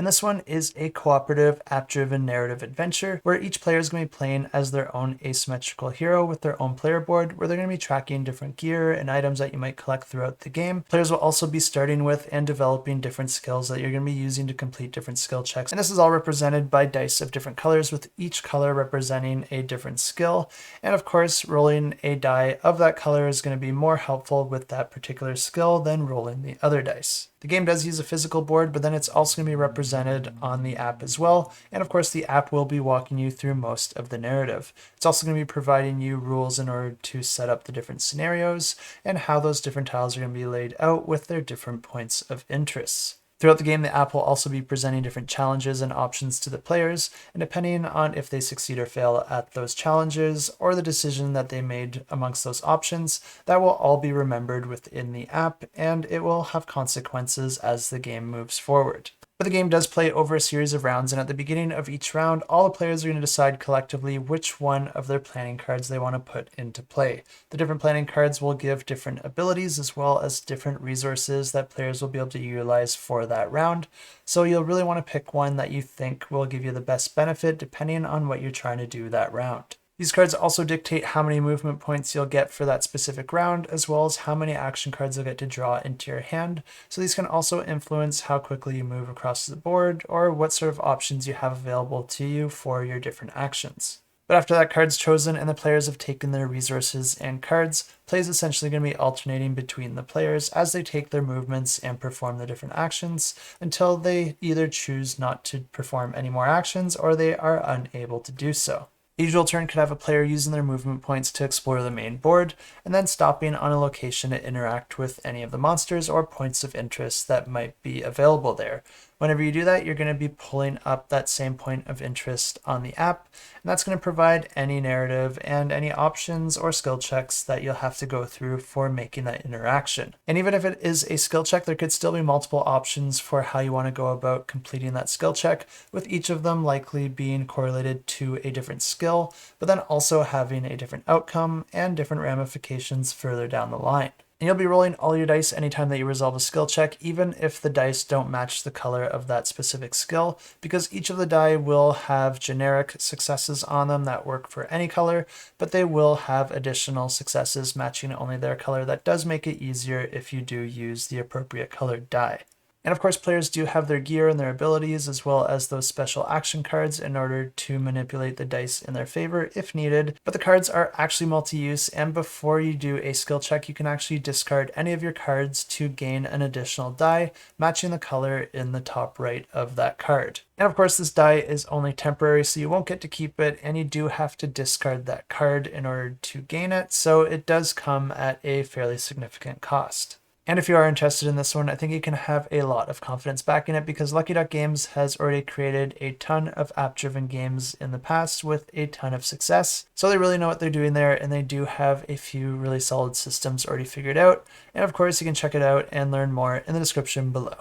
And this one is a cooperative, app-driven narrative adventure where each player is going to be playing as their own asymmetrical hero with their own player board, where they're going to be tracking different gear and items that you might collect throughout the game. Players will also be starting with and developing different skills that you're going to be using to complete different skill checks. And this is all represented by dice of different colors, with each color representing a different skill. And of course, rolling a die of that color is going to be more helpful with that particular skill than rolling the other dice. The game does use a physical board, but then it's also going to be represented on the app as well. And of course, the app will be walking you through most of the narrative. It's also going to be providing you rules in order to set up the different scenarios and how those different tiles are going to be laid out with their different points of interest. Throughout the game, the app will also be presenting different challenges and options to the players, and depending on if they succeed or fail at those challenges or the decision that they made amongst those options, that will all be remembered within the app, and it will have consequences as the game moves forward. But the game does play over a series of rounds, and at the beginning of each round, all the players are going to decide collectively which one of their planning cards they want to put into play. The different planning cards will give different abilities as well as different resources that players will be able to utilize for that round. So you'll really want to pick one that you think will give you the best benefit depending on what you're trying to do that round. These cards also dictate how many movement points you'll get for that specific round, as well as how many action cards you'll get to draw into your hand. So these can also influence how quickly you move across the board or what sort of options you have available to you for your different actions. But after that card's chosen and the players have taken their resources and cards, play is essentially going to be alternating between the players as they take their movements and perform the different actions until they either choose not to perform any more actions or they are unable to do so. Each dual turn could have a player using their movement points to explore the main board, and then stopping on a location to interact with any of the monsters or points of interest that might be available there. Whenever you do that, you're going to be pulling up that same point of interest on the app, and that's going to provide any narrative and any options or skill checks that you'll have to go through for making that interaction. And even if it is a skill check, there could still be multiple options for how you want to go about completing that skill check, with each of them likely being correlated to a different skill, but then also having a different outcome and different ramifications further down the line. And you'll be rolling all your dice anytime that you resolve a skill check, even if the dice don't match the color of that specific skill, because each of the die will have generic successes on them that work for any color, but they will have additional successes matching only their color. That does make it easier if you do use the appropriate colored die. And of course, players do have their gear and their abilities, as well as those special action cards in order to manipulate the dice in their favor if needed. But the cards are actually multi-use, and before you do a skill check, you can actually discard any of your cards to gain an additional die, matching the color in the top right of that card. And of course, this die is only temporary, so you won't get to keep it, and you do have to discard that card in order to gain it, so it does come at a fairly significant cost. And if you are interested in this one, I think you can have a lot of confidence backing it, because Lucky Duck Games has already created a ton of app-driven games in the past with a ton of success. So they really know what they're doing there, and they do have a few really solid systems already figured out. And of course, you can check it out and learn more in the description below.